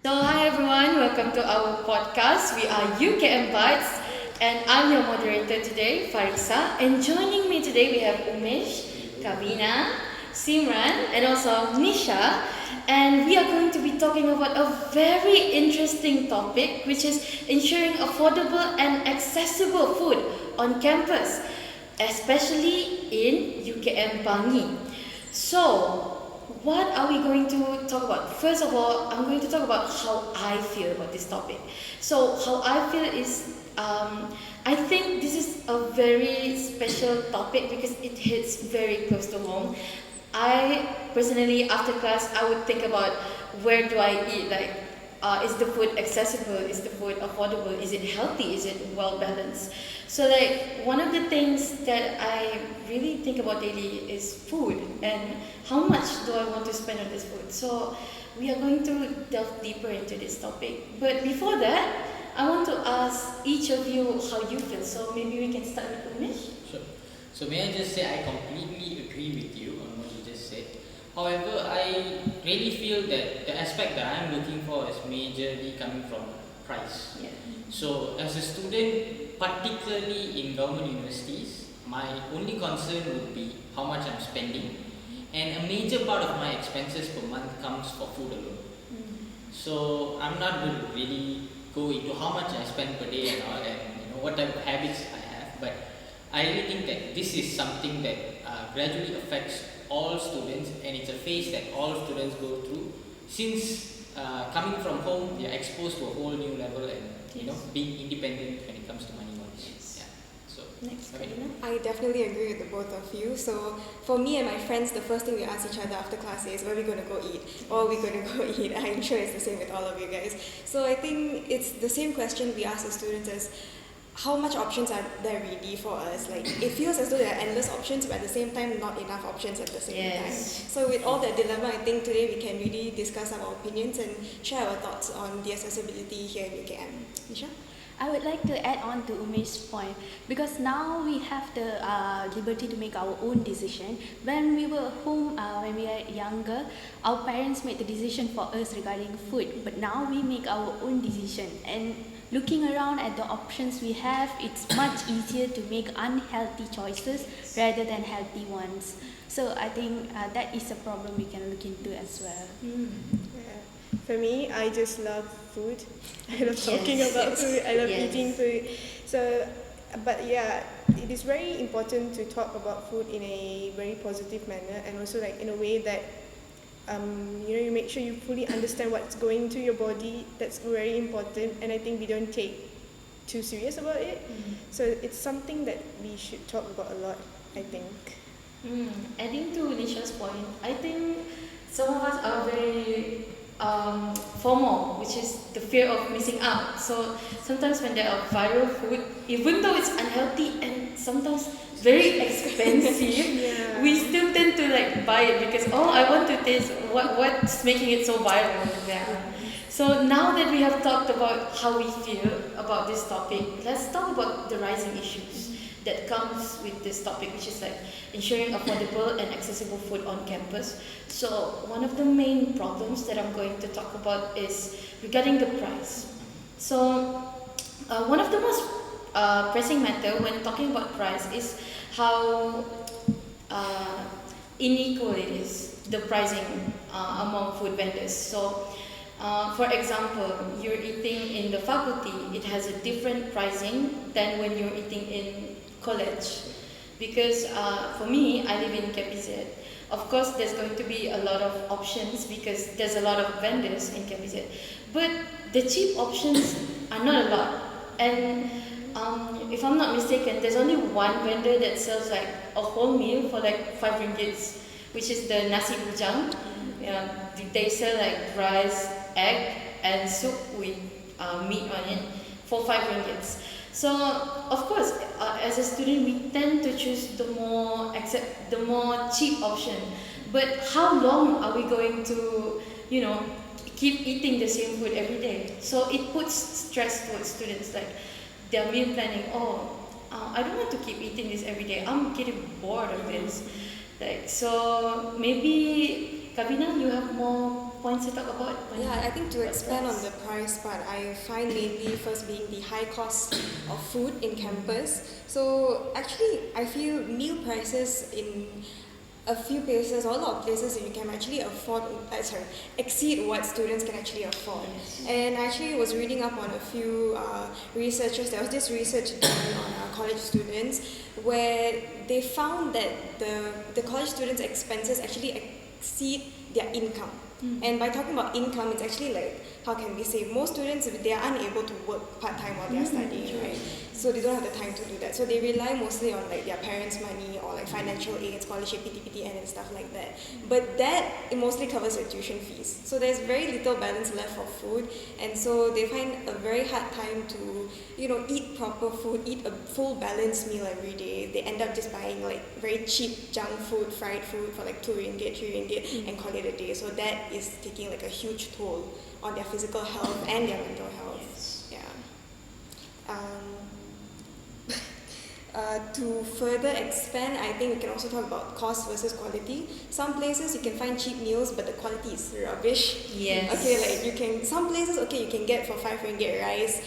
So, hi everyone, welcome to our podcast. We are UKM Bites, and I'm your moderator today, FARISSA. And joining me today, we have UMEYSH, KAVINNA, SIMRAN, and also NISHA. And we are going to be talking about a very interesting topic, which is ensuring affordable and accessible food on campus, especially in UKM Bangi. So, what are we going to talk about? First of all, I'm going to talk about how I feel about this topic. So, how I feel is, I think this is a very special topic because it hits very close to home. I personally, after class, I would think about where do I eat? Like, is the food accessible? Is the food affordable? Is it healthy? Is it well balanced? So like one of the things that I really think about daily is food and how much do I want to spend on this food. So we are going to delve deeper into this topic. But before that, I want to ask each of you how you feel. So maybe we can start with Umesh. Sure. So may I just say I completely agree with you on what you just said. However, I really feel that the aspect that I'm looking for is majorly coming from price. Yeah. So as a student, particularly in government universities, my only concern would be how much I'm spending. And a major part of my expenses per month comes for food alone. So I'm not going to really go into how much I spend per day and all, and what type of habits I have. But I really think that this is something that gradually affects all students, and it's a phase that all students go through. Since coming from home, they are exposed to a whole new level, and being independent when it comes to money wise. Yeah. So Next, okay. Karina. I definitely agree with the both of you. So for me and my friends, the first thing we ask each other after class is, where are we going to go eat? Or are we going to go eat? I'm sure it's the same with all of you guys. So I think it's the same question we ask the students as, how much options are there really for us? Like, it feels as though there are endless options, but at the same time, not enough options at the same time. So with all that dilemma, I think today we can really discuss our opinions and share our thoughts on the accessibility here in UKM. Nisha? I would like to add on to Umesh's point, because now we have the liberty to make our own decision. When we were home, when we were younger, our parents made the decision for us regarding food, but now we make our own decision. And looking around at the options we have, it's much easier to make unhealthy choices rather than healthy ones. So I think that is a problem we can look into as well. For me, I just love food. I love talking about food. I love eating food. So, but yeah, it is very important to talk about food in a very positive manner, and also like in a way that you make sure you fully understand what's going into your body. That's very important, and I think we don't take too serious about it. So it's something that we should talk about a lot, I think. Adding to Nisha's point, I think some of us are very FOMO, which is the fear of missing out. So sometimes when there are viral food, even though it's unhealthy and sometimes very expensive, we still tend to like buy it because I want to taste what's making it so viral. So now that we have talked about how we feel about this topic, let's talk about the rising issues that comes with this topic, which is like ensuring affordable and accessible food on campus. So one of the main problems that I'm going to talk about is regarding the price. So one of the most pressing matter when talking about price is how unequal it is, the pricing among food vendors. So for example, you're eating in the faculty, it has a different pricing than when you're eating in college. Because for me, I live in KPZ. Of course, there's going to be a lot of options because there's a lot of vendors in KPZ. But the cheap options are not a lot. And if I'm not mistaken, there's only one vendor that sells like a whole meal for like 5 ringgits, which is the nasi bujang. They sell like rice, egg, and soup with meat on it for 5 ringgits. So of course, as a student, we tend to choose the more cheap option. But how long are we going to, keep eating the same food every day? So it puts stress towards students, like their meal planning. I don't want to keep eating this every day. I'm getting bored of this. Like, so maybe Kavinna, you have more points to talk about? Yeah, I think to What expand on else? the price part, I find mainly first being the high cost of food in campus. So actually, I feel meal prices in a few places, or a lot of places, you can actually exceed what students can actually afford. And I actually was reading up on a few researchers. There was this research done on college students where they found that the college students' expenses actually exceed their income. And by talking about income, it's actually like, how can we say, most students, they are unable to work part-time while they are studying, right? So they don't have the time to do that. So they rely mostly on like their parents' money or like financial aid, scholarship, PTPTN and stuff like that. But that, it mostly covers their tuition fees. So there's very little balance left for food. And so they find a very hard time to, eat proper food, eat a full balanced meal every day. They end up just buying like very cheap junk food, fried food for like 2 ringgit, 3 ringgit and call it a day. So that is taking like a huge toll on their physical health and their mental health. Yeah. To further expand, I think we can also talk about cost versus quality. Some places you can find cheap meals, but the quality is rubbish. Yes. Okay, like some places, you can get for 5 ringgit rice,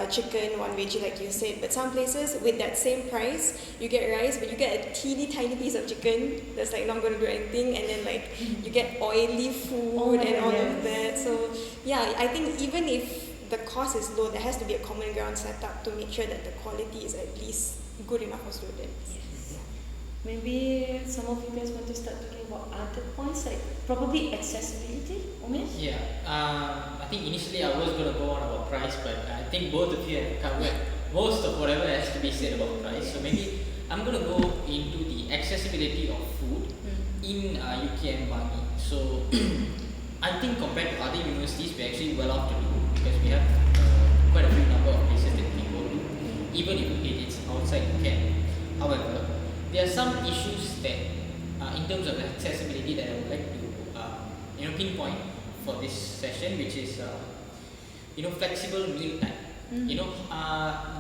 chicken, 1 veggie like you said, but some places with that same price, you get rice, but you get a teeny tiny piece of chicken that's like not going to do anything, and then like you get oily food and all of that. So yeah, I think even if the cost is low, there has to be a common ground set up to make sure that the quality is at least good enough for students. Yes. Maybe some of you guys want to start talking about other points, like probably accessibility, Umesh? Yeah, I think initially I was going to go on about price, but I think both of you have covered most of whatever has to be said about price. So maybe I'm going to go into the accessibility of food in UKM Bangi. So I think compared to other universities, we're actually well off to do, because we have quite a few number of places that we go to, even if it's outside UKM. However, there are some issues that, in terms of accessibility, that I would like to pinpoint for this session, which is flexible meal time.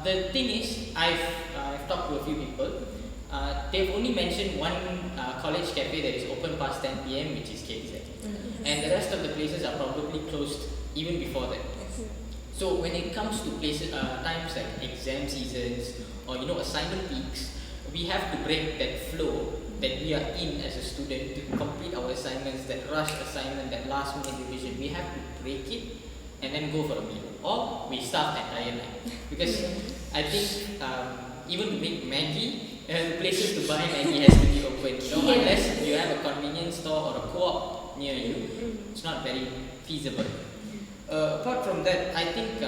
The thing is, I've talked to a few people. They've only mentioned one college cafe that is open past 10 p.m., which is KZ. And the rest of the places are probably closed even before that. So when it comes to places, times like exam seasons or assignment weeks, we have to break that flow that we are in as a student to complete our assignments, that rush assignment, that last minute revision. We have to break it and then go for a meal, or we starve the entire night. Because I think even to make Maggie, places to buy Maggie has to be open. Unless you have a convenience store or a co-op near you, it's not very feasible. Apart from that, I think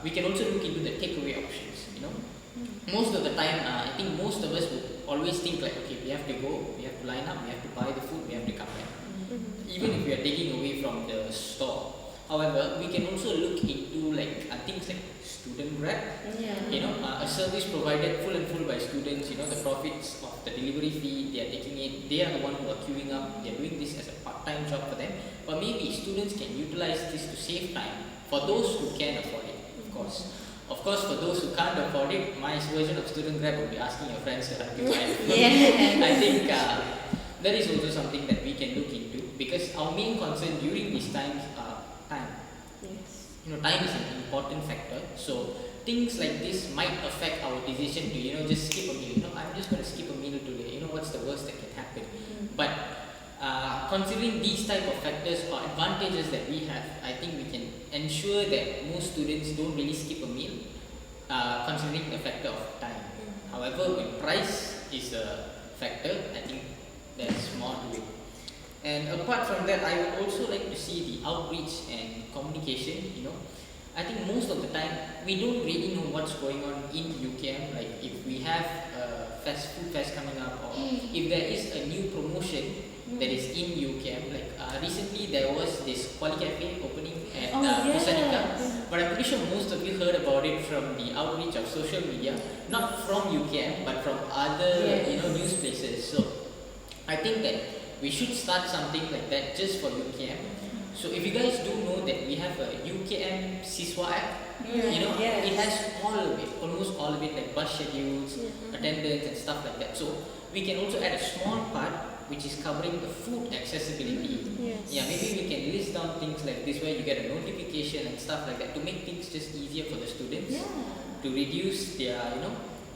we can also look into the takeaway options. Most of the time, I think most of us would always think like, okay, we have to go, we have to line up, we have to buy the food, we have to come back. Even if we are taking away from the store. However, we can also look into things like student grab. A service provided full and full by students. The profits of the delivery fee, they are taking it. They are the one who are queuing up. They are doing this as a part-time job for them. But maybe students can utilize this to save time for those who can afford it, of course. Of course, for those who can't afford it, my version of student grab would be asking your friends to help you buy it. I think that is also something that we can look into, because our main concern during these times are time. Time is an important factor. So things like this might affect our decision to just skip a meal. I'm just going to skip a meal today. What's the worst that can happen? But considering these type of factors or advantages that we have, I think we can ensure that most students don't really skip a meal, considering the factor of time. However, when price is a factor, I think there's more to it. And apart from that, I would also like to see the outreach and communication. I think most of the time we don't really know what's going on in UKM. Like if we have food fest coming up, or if there is a new promotion that is in UKM. Recently there was this Poly Cafe opening at Busanika, but I'm pretty sure most of you heard about it from the outreach of social media, not from UKM but from other news places. So I think that we should start something like that just for UKM. So if you guys do know that we have a UKM Siswa app, it has all of it, almost all of it, like bus schedules, attendance and stuff like that. So we can also add a small part which is covering the food accessibility. Yes. Yeah, maybe we can list down things like this where you get a notification and stuff like that to make things just easier for the students to reduce their,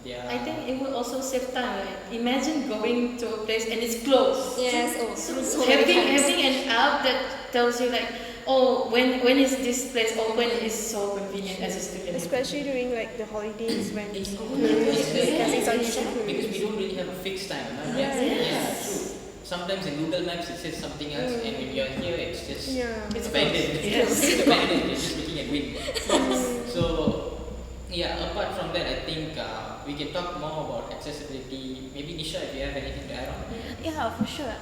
I think it will also save time. Right? Imagine going to a place and it's closed. Yes, so many having times. an app that tells you like, oh, when is this place open is so convenient as a student. Especially during like the holidays when It's school Yes, cafes are usually because we closed. don't really have a fixed time, am I right? Yes. True. Sometimes in Google Maps it says something else, and when you're here it's just It's abandoned. Yes. It's abandoned. You're just looking at wind. So yeah, apart from that, I think we can talk more about accessibility. Maybe Nisha, if you have anything to add on. Yeah, for sure.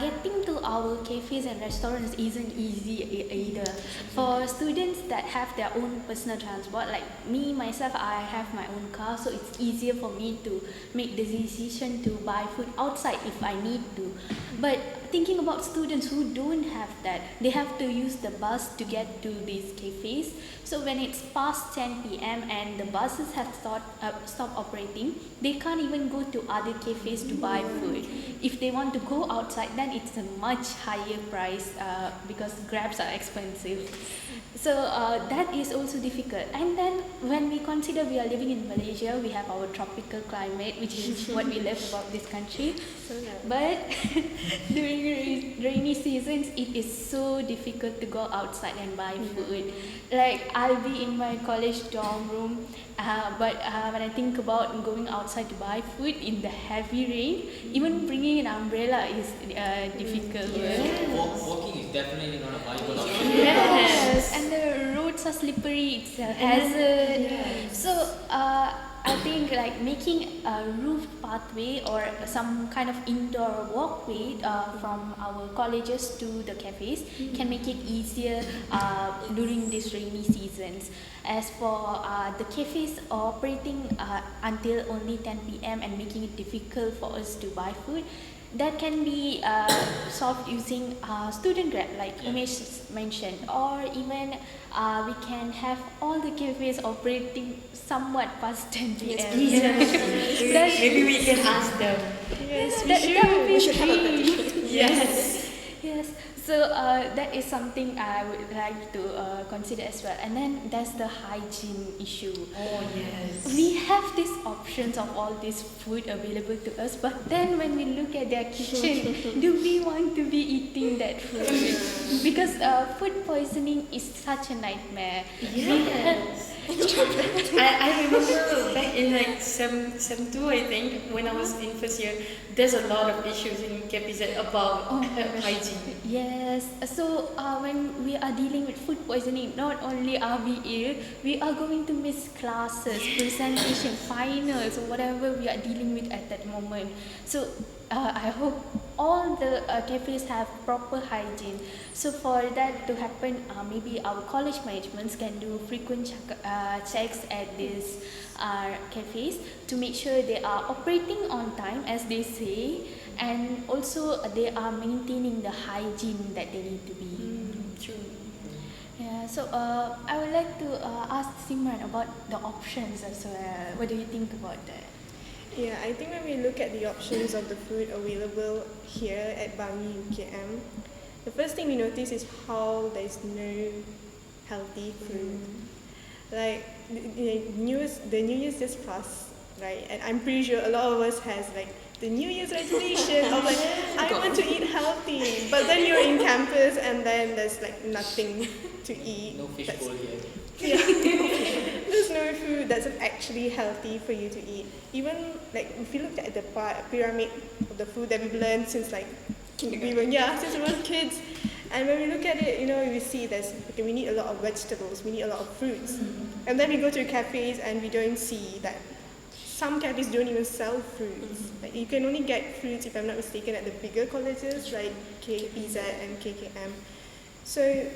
Getting to our cafes and restaurants isn't easy either. For students that have their own personal transport, like me myself, I have my own car, so it's easier for me to make the decision to buy food outside if I need to. But thinking about students who don't have that, they have to use the bus to get to these cafes. So when it's past 10 p.m. and the buses have stopped operating, they can't even go to other cafes to buy food. If they want to go outside, then it's a much higher price because Grabs are expensive. So that is also difficult. And then when we consider we are living in Malaysia, we have our tropical climate, which is what we love about this country. But during rainy seasons, it is so difficult to go outside and buy food. Like I'll be in my college dorm room, but when I think about going outside to buy food in the heavy rain, even bringing an umbrella is difficult. Walking is definitely not a viable option. Yes, and the roads are slippery, it's a hazard. So I think like making a roof pathway or some kind of indoor walkway from our colleges to the cafes can make it easier during these rainy seasons. As for the cafes operating until only 10 p.m. and making it difficult for us to buy food, that can be solved using student grab like Umesh mentioned, or even we can have all the cafes operating somewhat past 10 p.m. Maybe we can ask them. Yes, That would be We should have a great. petition. Yes. Yes, so that is something I would like to consider as well. And then there's the hygiene issue. Oh yes. We have these options of all this food available to us, but then when we look at their kitchen, do we want to be eating that food? Because food poisoning is such a nightmare. Yes. I remember back in like sem 2, I think, when I was in first year, there's a lot of issues in KPZ about hygiene. Yes, so when we are dealing with food poisoning, not only are we ill, we are going to miss classes, presentation, finals, or whatever we are dealing with at that moment. So I hope all the cafes have proper hygiene. So for that to happen, maybe our college managements can do frequent checks at these cafes to make sure they are operating on time as they say, and also they are maintaining the hygiene that they need to be. True. Yeah, so I would like to ask Simran about the options as well. What do you think about that? Yeah, I think when we look at the options of the food available here at Bangi UKM, the first thing we notice is how there is no healthy food. Like the New Year's just passed, right? And I'm pretty sure a lot of us has like the New Year's resolution of like I want to eat healthy, but then you're in campus and then there's like nothing to eat. No fish bowl here. There's no food that's actually healthy for you to eat. Even like if you look at the pyramid of the food that we've learned since like since we were kids, and when we look at it, we see we need a lot of vegetables, we need a lot of fruits, and then we go to cafes and we don't see that. Some cafes don't even sell fruits. Like you can only get fruits, if I'm not mistaken, at the bigger colleges like KPZ and KKM. So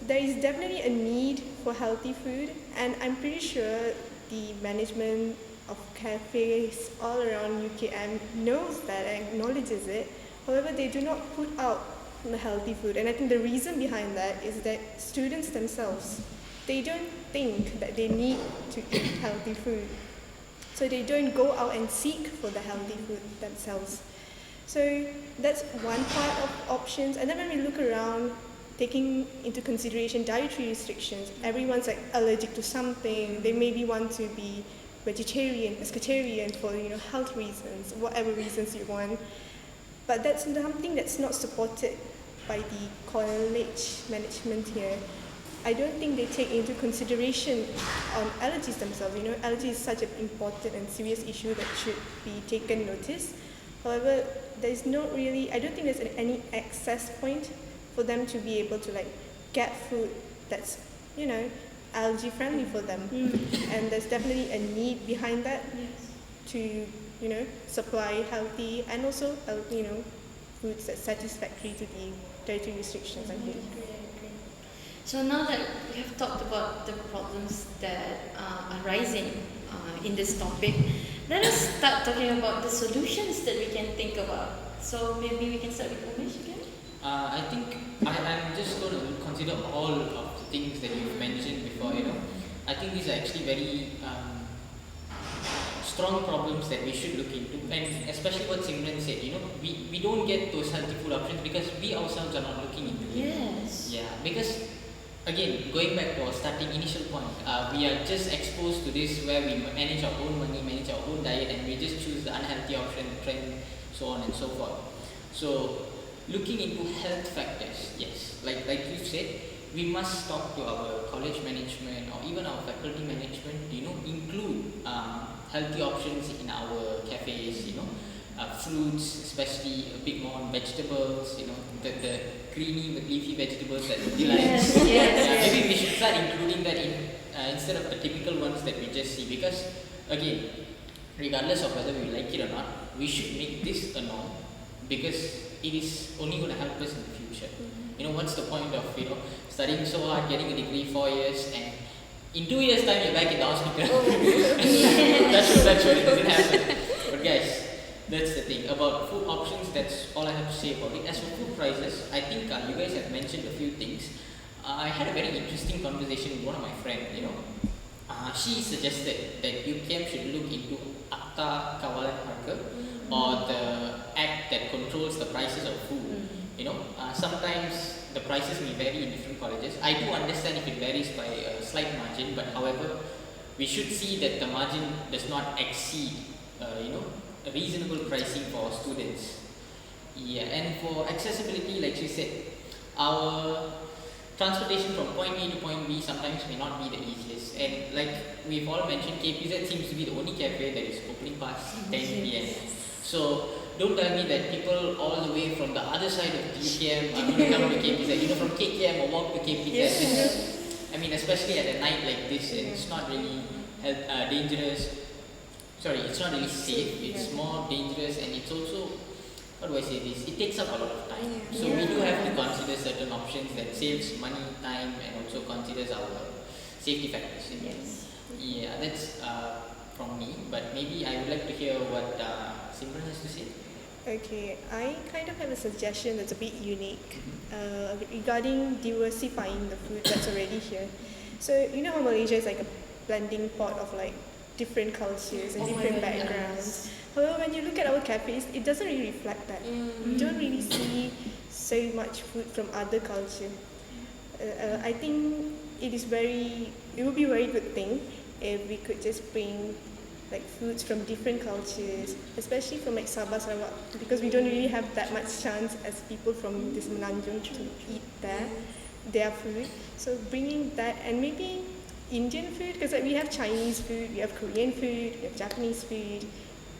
there is definitely a need for healthy food, and I'm pretty sure the management of cafes all around UKM knows that and acknowledges it. However, they do not put out the healthy food, and I think the reason behind that is that students themselves, they don't think that they need to eat healthy food. So they don't go out and seek for the healthy food themselves. So that's one part of options. And then when we look around, taking into consideration dietary restrictions, everyone's like allergic to something. They maybe want to be vegetarian, pescatarian for health reasons, whatever reasons you want. But that's something that's not supported by the college management here. I don't think they take into consideration on allergies themselves. Allergy is such an important and serious issue that should be taken notice. However, there's not really, I don't think there's any access point for them to be able to get food that's, allergy friendly for them. And there's definitely a need behind that to, supply healthy and also, foods that's satisfactory to the dietary restrictions, I think. So now that we have talked about the problems that are rising in this topic, let us start talking about the solutions that we can think about. So maybe we can start with Umesh again? I think I'm just going to consider all of the things that you've mentioned before, I think these are actually very strong problems that we should look into, and especially what Simran said, we don't get those healthy food options because we ourselves are not looking into it. Yes. Yeah, because again, going back to our starting initial point, we are just exposed to this where we manage our own money, manage our own diet, and we just choose the unhealthy option, the trend, so on and so forth. So, looking into health factors, yes, like you said, we must talk to our college management or even our faculty management, include healthy options in our cafes, fruits, especially a bit more on vegetables, the creamy leafy vegetables that we like. Yes. Maybe we should start including that in instead of the typical ones that we just see, because again, regardless of whether we like it or not, we should make this a norm, because it is only going to help us in the future. What's the point of studying so hard, getting a degree 4 years, and in 2 years time you're back in the hospital? That's what it doesn't happen. But guys, that's the thing about food options. That's all I have to say about it. As for food prices, I think you guys have mentioned a few things. I had a very interesting conversation with one of my friends. She suggested that UKM should look into Akta Kawalan Harga, or the act that controls the prices of food. Sometimes the prices may vary in different colleges. I do understand if it varies by a slight margin, but however, we should see that the margin does not exceed, a reasonable pricing for students. Yeah, and for accessibility, like you said, our transportation from point A to point B sometimes may not be the easiest. And like we've all mentioned, KPZ seems to be the only cafe that is opening past 10 p.m. So don't tell me that people all the way from the other side of the UKM are going to come to KPZ. From KKM or walk to KPZ. I mean, especially at a night like this, it's not really dangerous. Sorry, it's not really safe. It's more dangerous, and it's also, how do I say this? It takes up a lot of time. So we do have to consider certain options that saves money, time, and also considers our safety factors. Yeah, that's from me. But maybe I would like to hear what Simran has to say. Okay, I kind of have a suggestion that's a bit unique regarding diversifying the food that's already here. So, how Malaysia is like a blending pot of different cultures and different backgrounds. However, when you look at our cafes, it doesn't really reflect that. You don't really see so much food from other culture. I think it would be a very good thing if we could just bring foods from different cultures, especially from Sabah, Sarawak, because we don't really have that much chance as people from this Menanjung to eat their food. So bringing that, and maybe Indian food, because we have Chinese food, we have Korean food, we have Japanese food,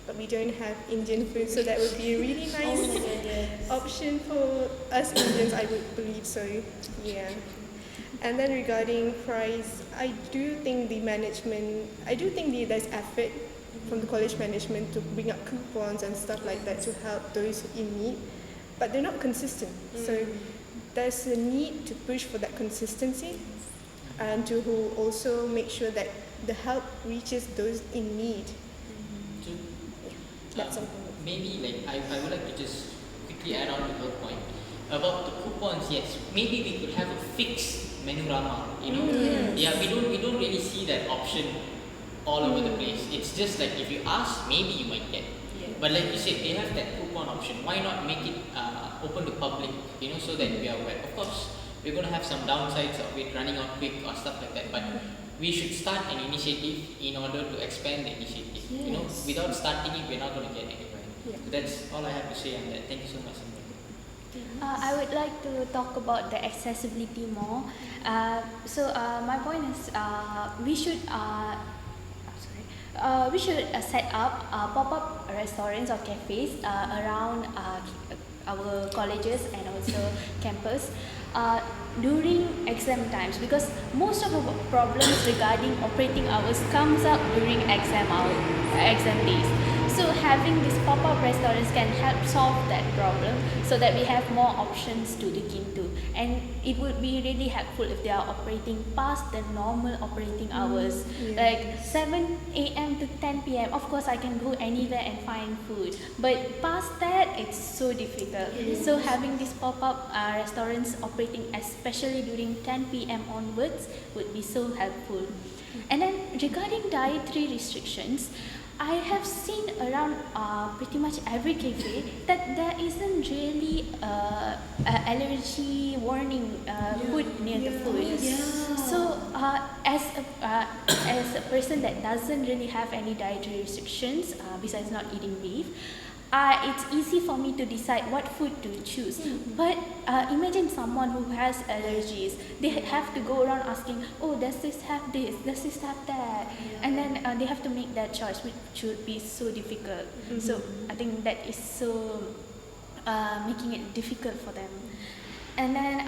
but we don't have Indian food, so that would be a really nice option for us Indians, I would believe so. Yeah. And then regarding price, I do think there's effort from the college management to bring up coupons and stuff like that to help those in need, but they're not consistent. So there's a need to push for that consistency, and to also make sure that the help reaches those in need. That's something. Maybe I would like to just quickly add on to her point about the coupons. Yes, maybe we could have a fixed menurama. Yeah, we don't really see that option all over the place. It's just if you ask, maybe you might get. But like you said, they have that coupon option. Why not make it open to public, so that we are aware. Of course, we're going to have some downsides of it running out quick or stuff like that, but we should start an initiative in order to expand the initiative. Without starting it, we're not going to get anywhere. Yeah. So that's all I have to say on that. Thank you so much. I would like to talk about the accessibility more. My point is we should set up pop-up restaurants or cafes around our colleges and also campus during exam times, because most of the problems regarding operating hours comes up during exam days. So having these pop-up restaurants can help solve that problem, so that we have more options to look into, and it would be really helpful if they are operating past the normal operating hours, like 7 a.m. to 10 p.m. Of course, I can go anywhere and find food, but past that, it's so difficult. So having these pop-up restaurants operating, especially during 10 p.m. onwards, would be so helpful. And then regarding dietary restrictions, I have seen around pretty much every cafe that there isn't really allergy warning put near the food. So as a person that doesn't really have any dietary restrictions besides not eating beef, it's easy for me to decide what food to choose. But imagine someone who has allergies. They have to go around asking, oh, does this have this? Does this have that? And then they have to make that choice, which should be so difficult. So I think that is so making it difficult for them. And then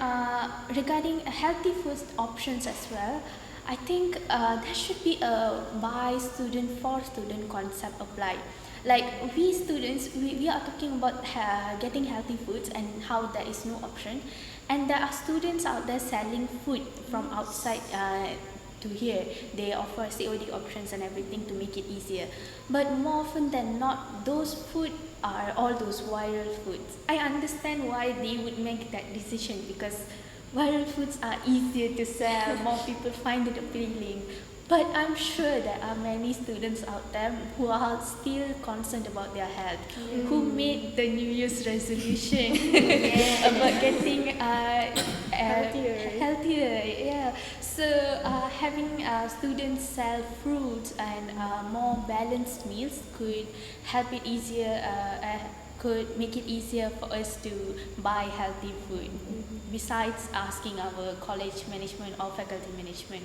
regarding healthy food options as well, I think there should be a by student for student concept applied. Like we students, we are talking about getting healthy foods and how there is no option, and there are students out there selling food from outside to here. They offer COD options and everything to make it easier, but more often than not, those food are all those viral foods. I understand why they would make that decision, because viral foods are easier to sell, more people find it appealing. But I'm sure there are many students out there who are still concerned about their health, who made the New Year's resolution about getting healthier. Yeah. So having students sell fruits and more balanced meals could help it easier. Could make it easier for us to buy healthy food. Besides asking our college management or faculty management.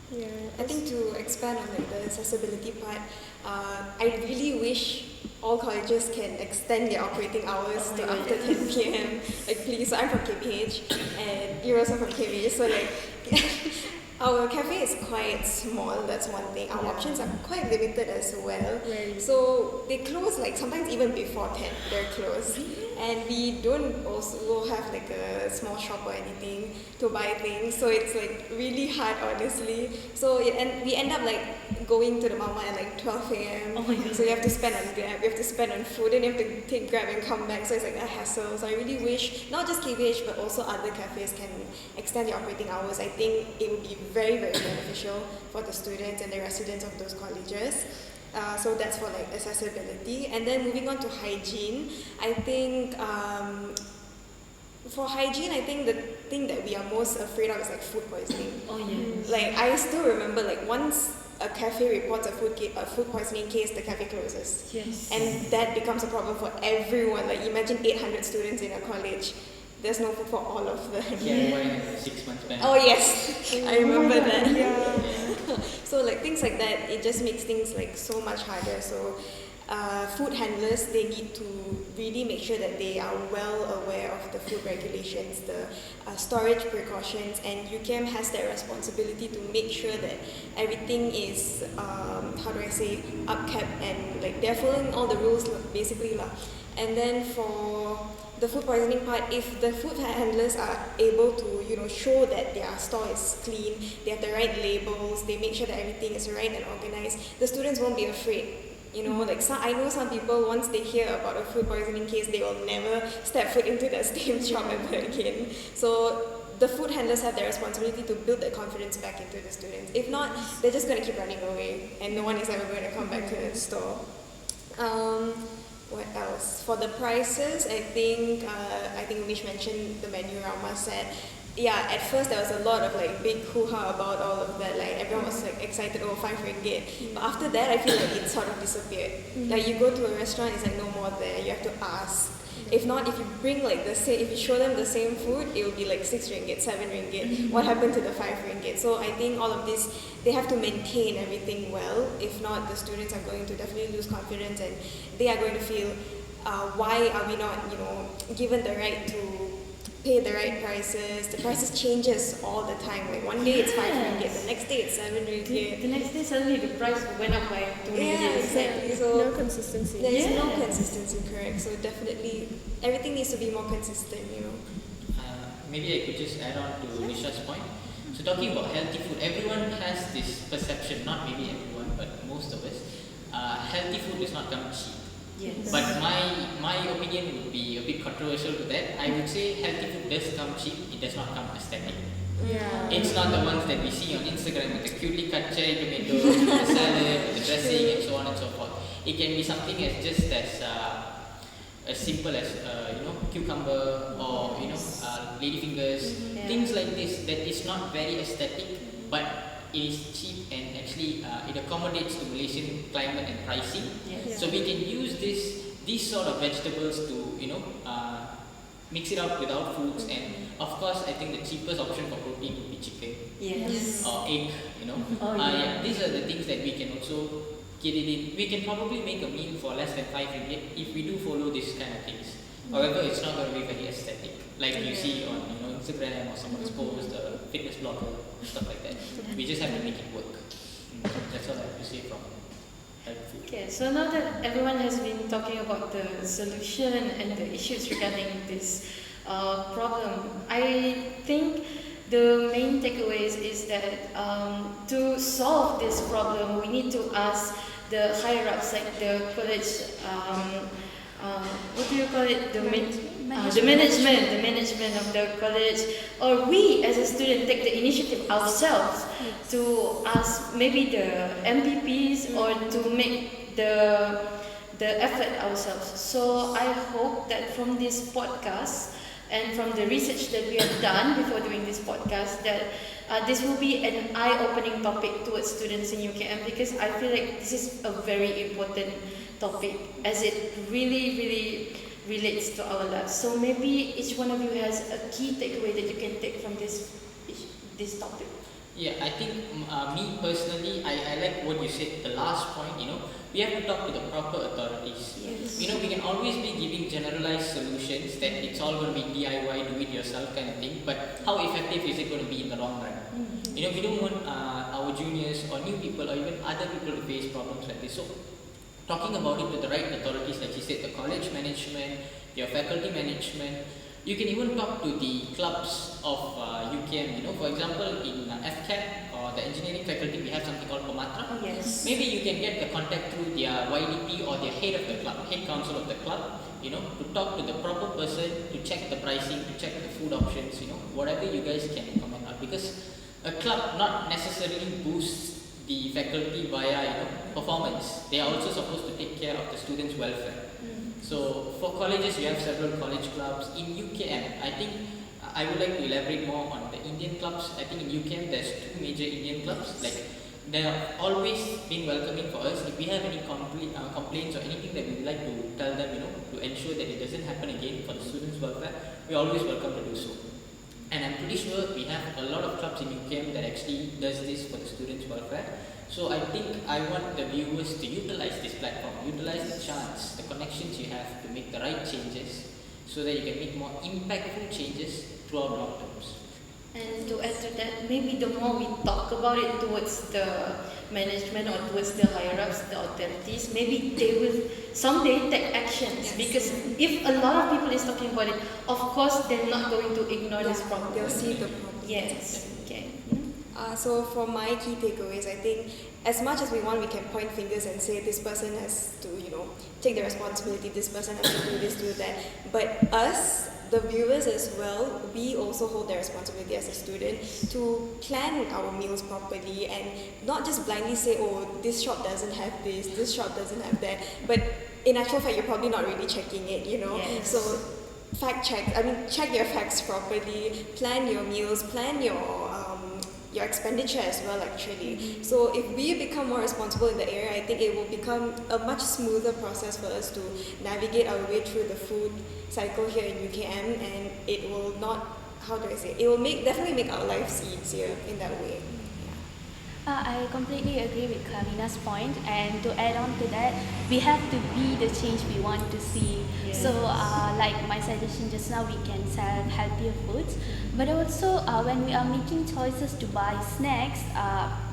Yeah, I think to expand on like the accessibility part, I really wish all colleges can extend their operating hours to after 10 p.m. Like please, so I'm from KPH and you're also from KPH, so like our cafe is quite small, that's one thing. Our options are quite limited as well. So they close like sometimes even before 10, they're closed. And we don't also have like a small shop or anything to buy things, so it's like really hard honestly. So and we end up like going to the mama at like 12 a.m. So you have to spend on Grab, you have to spend on food, and you have to take Grab and come back, so it's like a hassle. So I really wish not just KVH but also other cafes can extend their operating hours. I think it would be very, very beneficial for the students and the residents of those colleges. So that's for like accessibility. And then moving on to hygiene, I think for hygiene, I think the thing that we are most afraid of is like food poisoning. Like I still remember like once a cafe reports a food poisoning case, the cafe closes. And that becomes a problem for everyone. Like imagine 800 students in a college. There's no food for all of them. 6 months back. Oh yes, I remember that. So like things like that, it just makes things like so much harder. So food handlers, they need to really make sure that they are well aware of the food regulations, the storage precautions, and UKM has that responsibility to make sure that everything is, upkept, and like they're following all the rules basically lah. And then for the food poisoning part, if the food handlers are able to, show that their store is clean, they have the right labels, they make sure that everything is right and organized, the students won't be afraid. Like I know some people, once they hear about a food poisoning case, they will never step foot into that same shop ever again. So the food handlers have their responsibility to build that confidence back into the students. If not, they're just going to keep running away and no one is ever going to come back to the store. what else? For the prices, I think Umesh mentioned the menu Rama said. Yeah, at first there was a lot of like big hoo-ha about all of that. Like everyone was like excited over ₱5. But after that, I feel like it sort of disappeared. Like you go to a restaurant, it's like no more there. You have to ask. If not, if you bring like if you show them the same food, it will be like ₱6, ₱7. What happened to the ringgit? So I think all of this, they have to maintain everything well. If not, the students are going to definitely lose confidence, and they are going to feel, why are we not, given the right to pay the right prices? The prices changes all the time. Like one day it's ringgit, the next day it's ringgit. The next day suddenly the price went up by 2 ringgit. Yeah, exactly. So No consistency. there is no consistency, correct. So definitely everything needs to be more consistent, Maybe I could just add on to Nisha's point. So talking about healthy food, everyone has this perception, not maybe everyone, but most of us, healthy food does not come cheap. Yes. But my opinion would be a bit controversial to that. I would say healthy food does come cheap, it does not come aesthetic. Yeah. It's not the ones that we see on Instagram with the cutely cut cherry tomatoes, with the salad, with the dressing, and so on and so forth. It can be something as simple as cucumber or ladyfingers, things like this that is not very aesthetic, but it is cheap and actually it accommodates to Malaysian climate and pricing. Yes. So we can use these sort of vegetables to mix it up with our foods, and of course I think the cheapest option for protein would be chicken. Yes. Or egg. These are the things that we can also get it in. We can probably make a meal for less than ringgit if we do follow these kind of things. However, it's not going to be very aesthetic, like you see on Instagram or someone's post, a fitness blogger, stuff like that. We just have to make it work. That's all I have to say from health food. Okay, so now that everyone has been talking about the solution and the issues regarding this problem, I think the main takeaways is that to solve this problem, we need to ask the higher ups, like the college, what do you call it? The management of the college, or we as a student take the initiative ourselves to ask maybe the MPPs or to make the effort ourselves. So I hope that from this podcast and from the research that we have done before doing this podcast, that this will be an eye-opening topic towards students in UKM, because I feel like this is a very important topic as it really relates to our lives. So maybe each one of you has a key takeaway that you can take from this topic. Yeah, I think me personally, I like what you said, the last point, we have to talk to the proper authorities. Yes. We can always be giving generalized solutions that it's all going to be DIY, do it yourself kind of thing, but how effective is it going to be in the long run? We don't want our juniors or new people or even other people to face problems like this. So talking about it with the right authorities, like you said, the college management, your faculty management, you can even talk to the clubs of UKM. For example, in FCAT or the engineering faculty, we have something called Pematra. Oh, yes. Maybe you can get the contact through their YDP or their head of the club, head council of the club, to talk to the proper person, to check the pricing, to check the food options, whatever you guys can comment on. Because a club not necessarily boosts the faculty via performance. They are also supposed to take care of the students' welfare. So for colleges, you have several college clubs. In UKM, I think I would like to elaborate more on the Indian clubs. I think in UKM there's 2 major Indian clubs. Like they have always been welcoming for us. If we have any complaints or anything that we would like to tell them, to ensure that it doesn't happen again for the students' welfare, we're always welcome to do so. And I'm pretty sure we have a lot of clubs in UKM that actually does this for the students' welfare. So I think I want the viewers to utilize this platform, utilize the chance, the connections you have to make the right changes, so that you can make more impactful changes throughout long terms. And to add to that, maybe the more we talk about it towards the management or towards the higher ups, the authorities, maybe they will someday take actions. Because if a lot of people is talking about it, of course they're not going to ignore this problem. They'll see the problem. Yes. Okay. So for my key takeaways, I think as much as we can point fingers and say this person has to, take the responsibility, this person has to do this, do that. But us, the viewers as well, we also hold the responsibility as a student to plan our meals properly and not just blindly say, oh, this shop doesn't have this shop doesn't have that. But in actual fact, you're probably not really checking it, you know. Yes. So fact check. I mean, check your facts properly. Plan your meals. Plan your expenditure as well, actually. So if we become more responsible in the area, I think it will become a much smoother process for us to navigate our way through the food cycle here in UKM, and it will not, how do I say, it will definitely make our lives easier in that way. I completely agree with KAVINNA's point, and to add on to that, we have to be the change we want to see. Yes. So, like my suggestion just now, we can sell healthier foods, but also when we are making choices to buy snacks,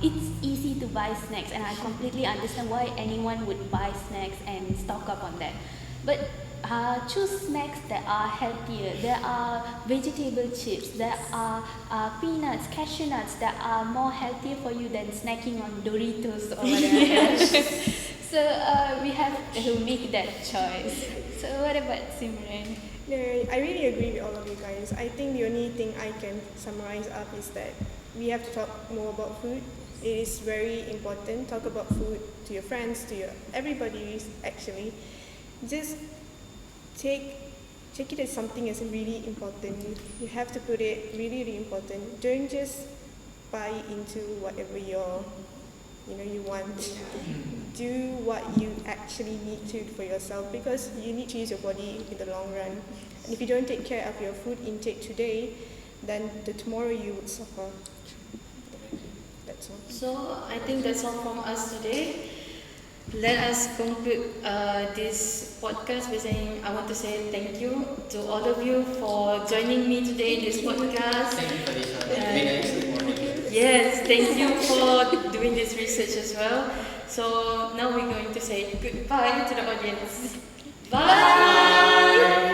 it's easy to buy snacks, and I completely understand why anyone would buy snacks and stock up on that. But choose snacks that are healthier. There are vegetable chips, there are peanuts, cashew nuts that are more healthier for you than snacking on Doritos or whatever. So we have to make that choice. So what about Simran? No, I really agree with all of you guys. I think the only thing I can summarize up is that we have to talk more about food. It is very important. Talk about food to your friends, to everybody actually. Just take it as something as really important. You have to put it really, really important. Don't just buy into whatever you want. Do what you actually need to for yourself, because you need to use your body in the long run. And if you don't take care of your food intake today, then tomorrow you would suffer. That's all. So I think that's all from us today. Let us conclude this podcast by saying, I want to say thank you to all of you for joining me today in this podcast. Thank you, Fariza. Very morning. Yes, thank you for doing this research as well. So now we're going to say goodbye to the audience. Bye!